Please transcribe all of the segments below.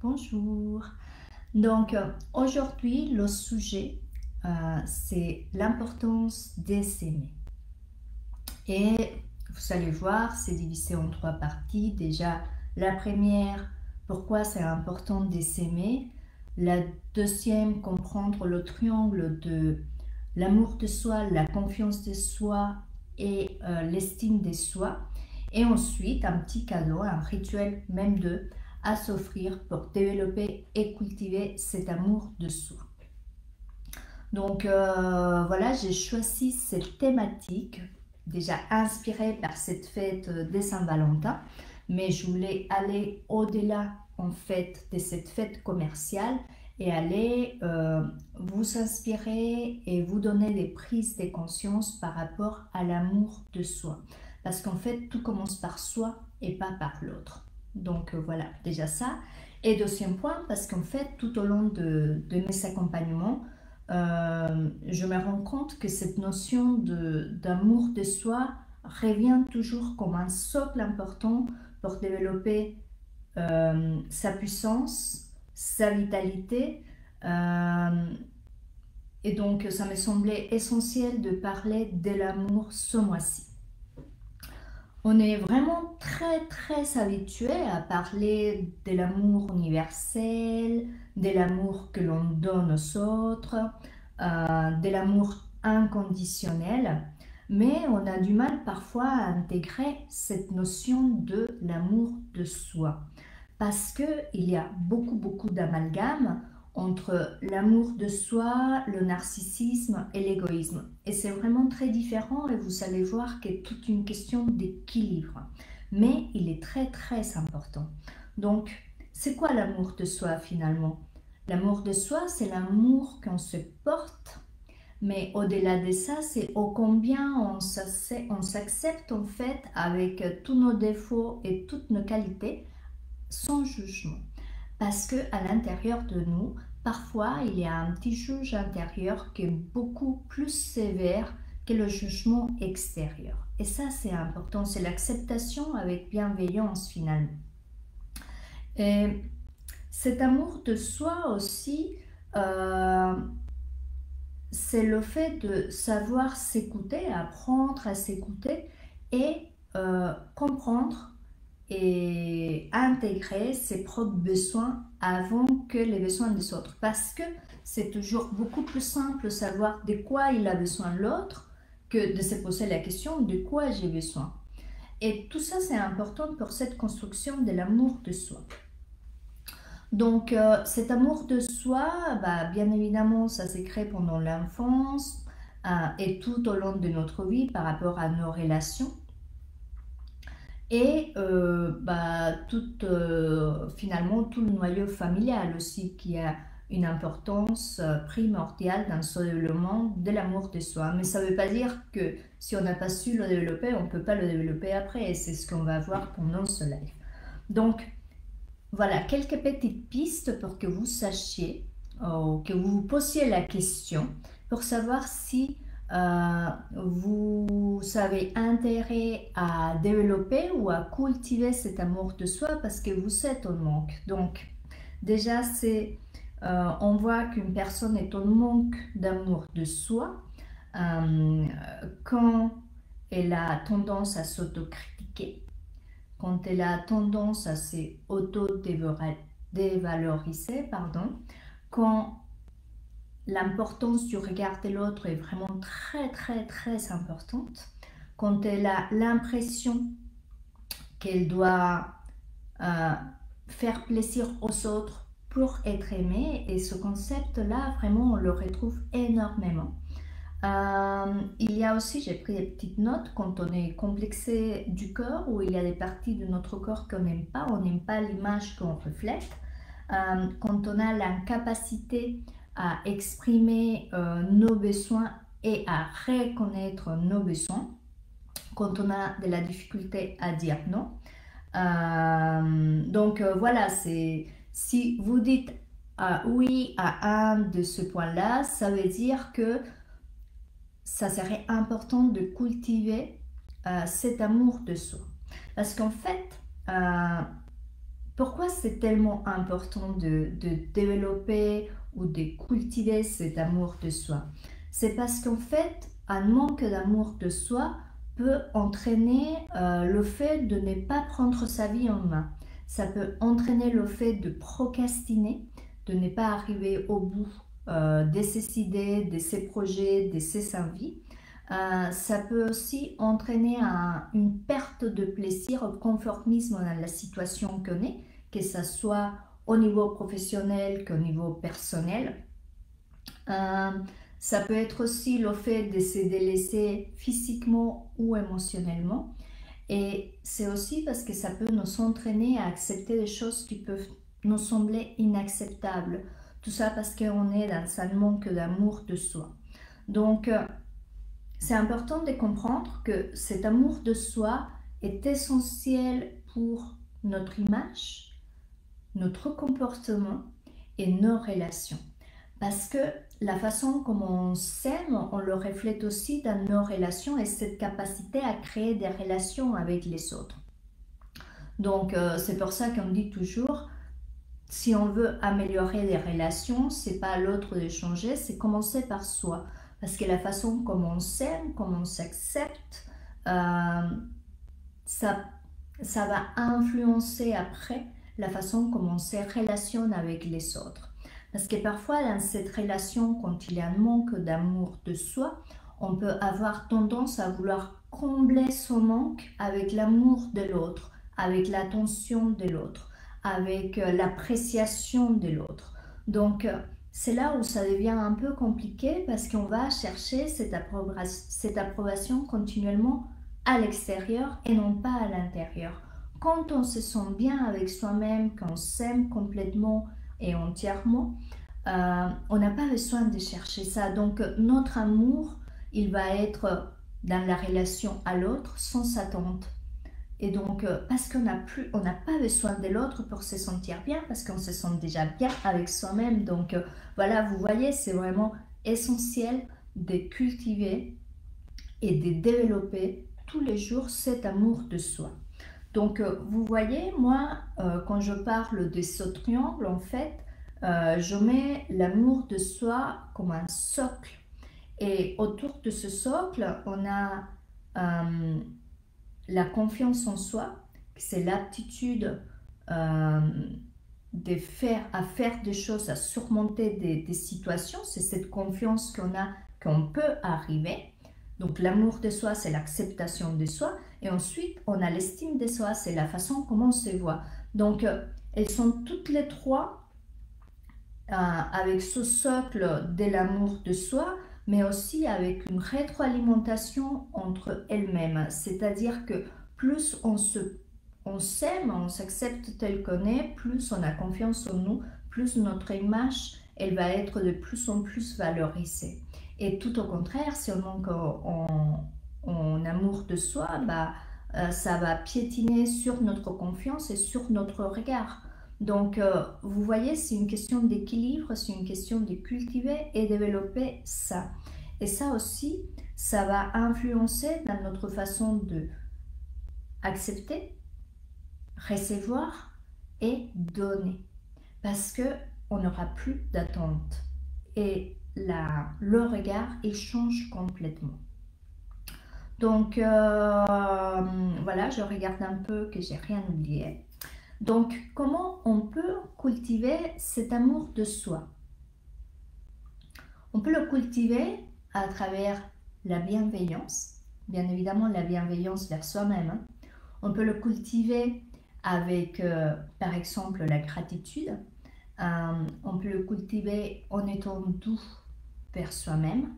Bonjour. Donc aujourd'hui le sujet c'est l'importance de s'aimer. Et vous allez voir, c'est divisé en trois parties. Déjà, la première, pourquoi c'est important de s'aimer. La deuxième, comprendre le triangle de l'amour de soi, la confiance de soi et l'estime de soi. Et ensuite, un petit cadeau, un rituel même de à s'offrir pour développer et cultiver cet amour de soi. Donc voilà, j'ai choisi cette thématique, déjà inspirée par cette fête de Saint-Valentin, mais je voulais aller au-delà en fait de cette fête commerciale et aller vous inspirer et vous donner des prises de conscience par rapport à l'amour de soi. Parce qu'en fait, tout commence par soi et pas par l'autre. Donc voilà, déjà ça. Et deuxième point, parce qu'en fait, tout au long de mes accompagnements, je me rends compte que cette notion d'amour de soi revient toujours comme un socle important pour développer sa puissance, sa vitalité. Euh, et donc, ça me semblait essentiel de parler de l'amour ce mois-ci. On est vraiment très habitué à parler de l'amour universel, de l'amour que l'on donne aux autres, de l'amour inconditionnel, mais on a du mal parfois à intégrer cette notion de l'amour de soi parce qu'il y a beaucoup d'amalgame entre l'amour de soi, le narcissisme et l'égoïsme. Et c'est vraiment très différent et vous allez voir qu'il y a toute une question d'équilibre. Mais il est très important. Donc, c'est quoi l'amour de soi finalement? L'amour de soi, c'est l'amour qu'on se porte, mais au-delà de ça, c'est ô combien on s'accepte en fait avec tous nos défauts et toutes nos qualités sans jugement. Parce que à l'intérieur de nous, parfois, il y a un petit juge intérieur qui est beaucoup plus sévère que le jugement extérieur. Et ça, c'est important, c'est l'acceptation avec bienveillance finalement. Et cet amour de soi aussi, euh, c'est le fait de savoir s'écouter, apprendre à s'écouter et comprendre et intégrer ses propres besoins avant que les besoins des autres. Parce que c'est toujours beaucoup plus simple de savoir de quoi il a besoin l'autre que de se poser la question de quoi j'ai besoin. Et tout ça, c'est important pour cette construction de l'amour de soi. Donc, cet amour de soi, bien évidemment, ça s'est créé pendant l'enfance et tout au long de notre vie par rapport à nos relations. Et finalement, tout le noyau familial aussi qui a une importance primordiale dans ce développement de l'amour de soi. Mais ça ne veut pas dire que si on n'a pas su le développer, on ne peut pas le développer après. Et c'est ce qu'on va voir pendant ce live. Donc, voilà, quelques petites pistes pour que vous sachiez, que vous vous posiez la question, pour savoir si vous avez intérêt à développer ou à cultiver cet amour de soi parce que vous êtes en manque. Donc, déjà, on voit qu'une personne est en manque d'amour de soi quand elle a tendance à s'autocritiquer, quand elle a tendance à s'auto-dévaloriser, quand l'importance du regard de l'autre est vraiment très importante, quand elle a l'impression qu'elle doit euh, faire plaisir aux autres pour être aimée, et ce concept-là, vraiment, on le retrouve énormément. Il y a aussi, j'ai pris des petites notes, quand on est complexé du corps, où il y a des parties de notre corps qu'on n'aime pas, on n'aime pas l'image qu'on reflète. Quand on a l'incapacité à exprimer nos besoins et à reconnaître nos besoins, quand on a de la difficulté à dire non. Donc voilà, si vous dites oui à un de ce point-là, ça veut dire que ça serait important de cultiver cet amour de soi. Parce qu'en fait, Pourquoi c'est tellement important de développer ou de cultiver cet amour de soi? C'est parce qu'en fait, un manque d'amour de soi peut entraîner le fait de ne pas prendre sa vie en main. Ça peut entraîner le fait de procrastiner, de ne pas arriver au bout de ses idées, de ses projets, de ses envies. Ça peut aussi entraîner une perte de plaisir, au conformisme dans la situation qu'on est, que ce soit au niveau professionnel qu'au niveau personnel. Ça peut être aussi le fait de se délaisser physiquement ou émotionnellement. Et c'est aussi parce que ça peut nous entraîner à accepter des choses qui peuvent nous sembler inacceptables. Tout ça parce qu'on est dans un manque d'amour de soi. Donc, c'est important de comprendre que cet amour de soi est essentiel pour notre image, notre comportement et nos relations. Parce que la façon comme on s'aime, on le reflète aussi dans nos relations et cette capacité à créer des relations avec les autres. Donc, c'est pour ça qu'on dit toujours, si on veut améliorer les relations, c'est pas à l'autre de changer, c'est commencer par soi. Parce que la façon comme on s'aime, comme on s'accepte, ça va influencer après la façon comme on se relationne avec les autres. Parce que parfois, dans cette relation, quand il y a un manque d'amour de soi, on peut avoir tendance à vouloir combler son manque avec l'amour de l'autre, avec l'attention de l'autre, avec l'appréciation de l'autre. Donc, c'est là où ça devient un peu compliqué parce qu'on va chercher cette approbation continuellement à l'extérieur et non pas à l'intérieur. Quand on se sent bien avec soi-même, quand on s'aime complètement et entièrement, on n'a pas besoin de chercher ça. Donc notre amour, il va être dans la relation à l'autre sans attente. Et donc, parce qu'on n'a pas besoin de l'autre pour se sentir bien, parce qu'on se sent déjà bien avec soi-même. Donc, voilà, vous voyez, c'est vraiment essentiel de cultiver et de développer tous les jours cet amour de soi. Donc, vous voyez, moi, quand je parle de ce triangle, en fait, je mets l'amour de soi comme un socle. Et autour de ce socle, on a la confiance en soi, c'est l'aptitude à faire des choses, à surmonter des situations. C'est cette confiance qu'on a, qu'on peut arriver. Donc l'amour de soi, c'est l'acceptation de soi. Et ensuite, on a l'estime de soi, c'est la façon comment on se voit. Donc, elles sont toutes les trois avec ce socle de l'amour de soi, mais aussi avec une rétroalimentation entre elles-mêmes. C'est-à-dire que plus on s'aime, on s'accepte tel qu'on est, plus on a confiance en nous, plus notre image, elle va être de plus en plus valorisée. Et tout au contraire, si on manque en amour de soi, ça va piétiner sur notre confiance et sur notre regard. Donc, vous voyez, c'est une question d'équilibre, c'est une question de cultiver et développer ça. Et ça aussi, ça va influencer dans notre façon de accepter, recevoir et donner. Parce qu'on n'aura plus d'attente. Et le regard, il change complètement. Donc, voilà, je regarde un peu que j'ai rien oublié. Donc, comment on peut cultiver cet amour de soi? On peut le cultiver à travers la bienveillance, bien évidemment la bienveillance vers soi-même. Hein. On peut le cultiver avec, par exemple, la gratitude. On peut le cultiver en étant doux vers soi-même,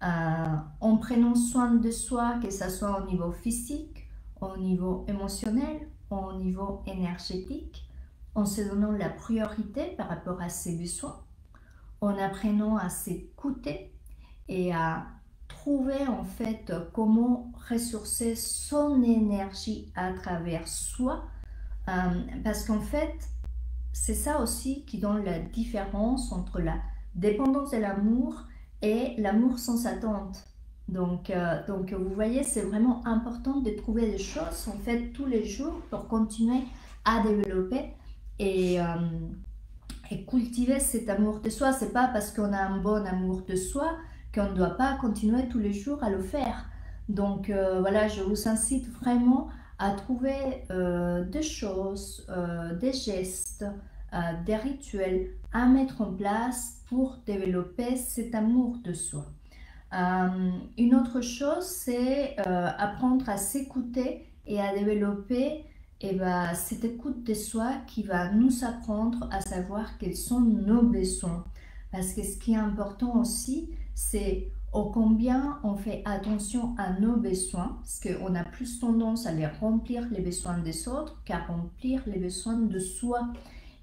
en prenant soin de soi, que ce soit au niveau physique, au niveau émotionnel, au niveau énergétique, en se donnant la priorité par rapport à ses besoins, en apprenant à s'écouter et à trouver en fait comment ressourcer son énergie à travers soi, parce qu'en fait c'est ça aussi qui donne la différence entre la dépendance de l'amour et l'amour sans attente. Donc vous voyez, c'est vraiment important de trouver des choses en fait tous les jours pour continuer à développer et cultiver cet amour de soi. C'est pas parce qu'on a un bon amour de soi qu'on ne doit pas continuer tous les jours à le faire. Donc voilà, je vous incite vraiment à trouver des choses, des gestes, des rituels à mettre en place pour développer cet amour de soi. Une autre chose, c'est apprendre à s'écouter et à développer cette écoute de soi qui va nous apprendre à savoir quels sont nos besoins. Parce que ce qui est important aussi, c'est au combien on fait attention à nos besoins, parce qu'on a plus tendance à les remplir les besoins des autres qu'à remplir les besoins de soi.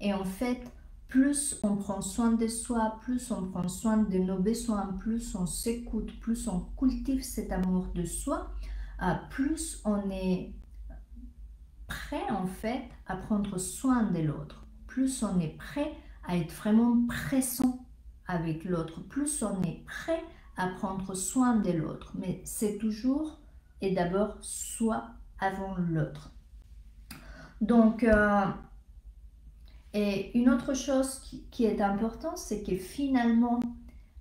Et en fait, plus on prend soin de soi, plus on prend soin de nos besoins, plus on s'écoute, plus on cultive cet amour de soi, plus on est prêt en fait à prendre soin de l'autre, plus on est prêt à être vraiment présent avec l'autre, plus on est prêt à prendre soin de l'autre. Mais c'est toujours et d'abord soi avant l'autre. Donc, et une autre chose qui est importante, c'est que finalement,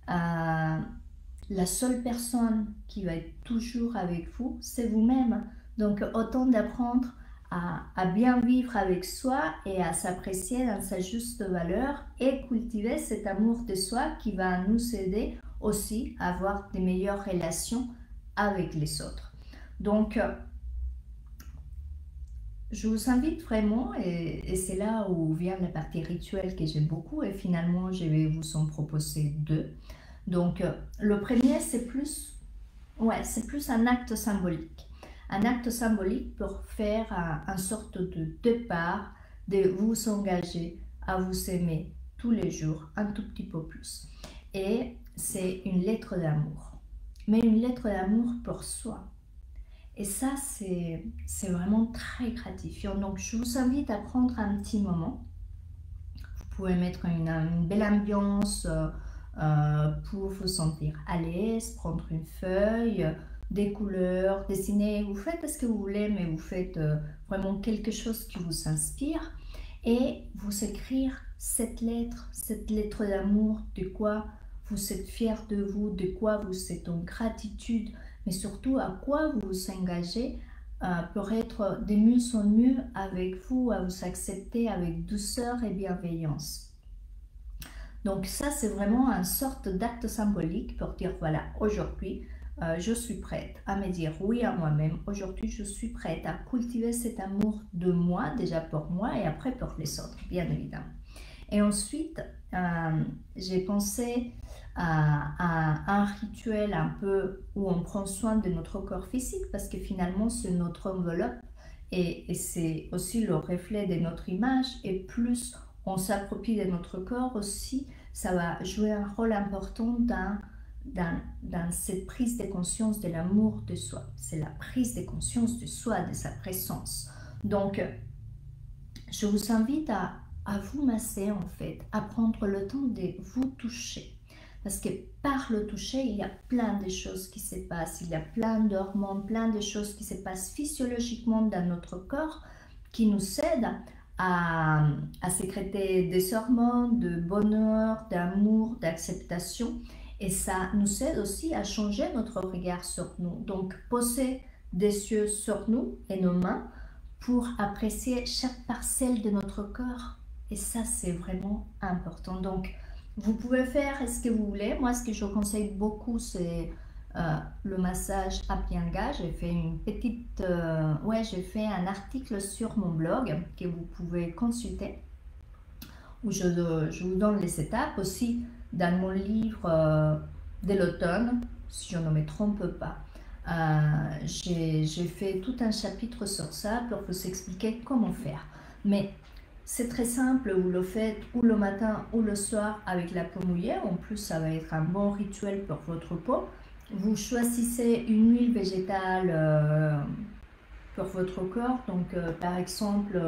la seule personne qui va être toujours avec vous, c'est vous-même. Donc, autant d'apprendre à bien vivre avec soi et à s'apprécier dans sa juste valeur et cultiver cet amour de soi qui va nous aider aussi à avoir des meilleures relations avec les autres. Donc, je vous invite vraiment, et c'est là où vient la partie rituelle que j'aime beaucoup, et finalement je vais vous en proposer deux. Donc le premier, c'est plus un acte symbolique. Un acte symbolique pour faire une sorte de départ, de vous engager à vous aimer tous les jours un tout petit peu plus. Et c'est une lettre d'amour, mais une lettre d'amour pour soi. Et ça, c'est vraiment très gratifiant. Donc, je vous invite à prendre un petit moment. Vous pouvez mettre une belle ambiance pour vous sentir à l'aise, prendre une feuille, des couleurs, dessiner. Vous faites ce que vous voulez, mais vous faites vraiment quelque chose qui vous inspire. Et vous écrire cette lettre d'amour, de quoi vous êtes fier de vous, de quoi vous êtes en gratitude, mais surtout à quoi vous vous engagez pour être de mieux en mieux avec vous, à vous accepter avec douceur et bienveillance. Donc ça, c'est vraiment une sorte d'acte symbolique pour dire, voilà, aujourd'hui, je suis prête à me dire oui à moi-même. Aujourd'hui, je suis prête à cultiver cet amour de moi, déjà pour moi et après pour les autres, bien évidemment. Et ensuite, j'ai pensé à un rituel un peu où on prend soin de notre corps physique, parce que finalement c'est notre enveloppe et c'est aussi le reflet de notre image, et plus on s'approprie de notre corps aussi, ça va jouer un rôle important dans cette prise de conscience de l'amour de soi. C'est la prise de conscience de soi, de sa présence. Donc je vous invite à vous masser en fait, à prendre le temps de vous toucher. Parce que par le toucher, il y a plein de choses qui se passent, il y a plein d'hormones, plein de choses qui se passent physiologiquement dans notre corps qui nous aident à sécréter des hormones de bonheur, d'amour, d'acceptation. Et ça nous aide aussi à changer notre regard sur nous. Donc, poser des yeux sur nous et nos mains pour apprécier chaque parcelle de notre corps. Et ça, c'est vraiment important. Donc, vous pouvez faire ce que vous voulez. Moi, ce que je conseille beaucoup, c'est le massage Abhyanga. J'ai fait j'ai fait un article sur mon blog que vous pouvez consulter, où je vous donne les étapes. Aussi, dans mon livre de l'automne, si je ne me trompe pas, j'ai fait tout un chapitre sur ça pour vous expliquer comment faire. Mais c'est très simple, vous le faites ou le matin ou le soir avec la peau mouillée. En plus, ça va être un bon rituel pour votre peau. Vous choisissez une huile végétale pour votre corps. Donc, par exemple,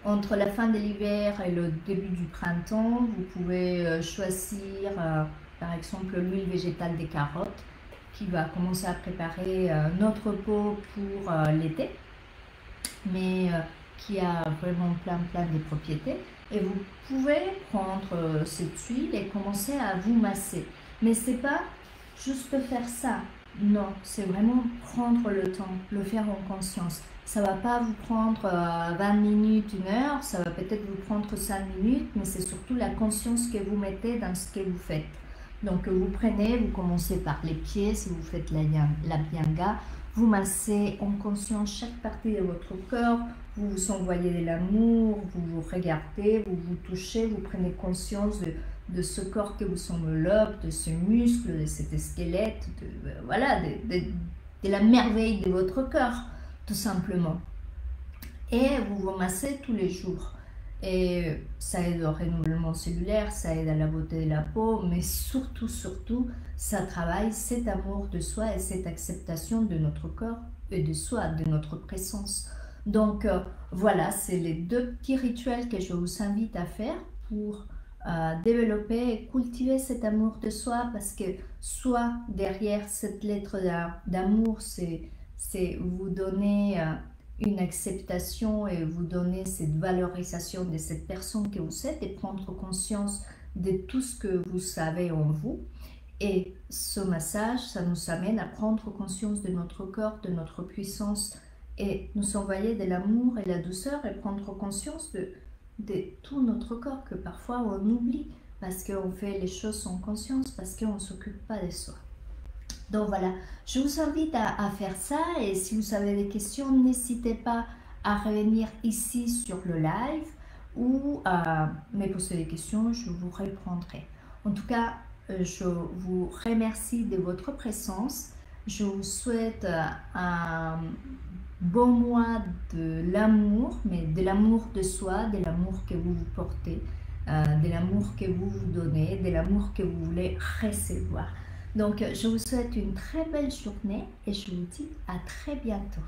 entre la fin de l'hiver et le début du printemps, vous pouvez choisir, par exemple, l'huile végétale des carottes. qui va commencer à préparer notre peau pour l'été, mais qui a vraiment plein de propriétés. Et vous pouvez prendre cette huile et commencer à vous masser. Mais c'est pas juste faire ça. Non, c'est vraiment prendre le temps, le faire en conscience. Ça va pas vous prendre 20 minutes, 1 heure, ça va peut-être vous prendre 5 minutes, mais c'est surtout la conscience que vous mettez dans ce que vous faites. Donc vous prenez, vous commencez par les pieds, si vous faites la Abhyanga, vous massez en conscience chaque partie de votre corps, vous vous envoyez de l'amour, vous vous regardez, vous vous touchez, vous prenez conscience de ce corps que vous enveloppe, de ce muscle, de cet squelette, voilà, de la merveille de votre corps, tout simplement. Et vous vous massez tous les jours. Et ça aide au renouvellement cellulaire, ça aide à la beauté de la peau, mais surtout, ça travaille cet amour de soi et cette acceptation de notre corps et de soi, de notre présence. Donc voilà, c'est les 2 petits rituels que je vous invite à faire pour développer et cultiver cet amour de soi, parce que soit derrière cette lettre d'amour, c'est vous donner une acceptation et vous donner cette valorisation de cette personne que vous êtes et prendre conscience de tout ce que vous savez en vous. Et ce massage, ça nous amène à prendre conscience de notre corps, de notre puissance et nous envoyer de l'amour et la douceur et prendre conscience de tout notre corps que parfois on oublie parce qu'on fait les choses sans conscience, parce qu'on ne s'occupe pas de soi. Donc voilà, je vous invite à faire ça et si vous avez des questions, n'hésitez pas à revenir ici sur le live ou à me poser des questions, je vous répondrai. En tout cas, je vous remercie de votre présence. Je vous souhaite un bon mois de l'amour, mais de l'amour de soi, de l'amour que vous vous portez, de l'amour que vous vous donnez, de l'amour que vous voulez recevoir. Donc, je vous souhaite une très belle journée et je vous dis à très bientôt.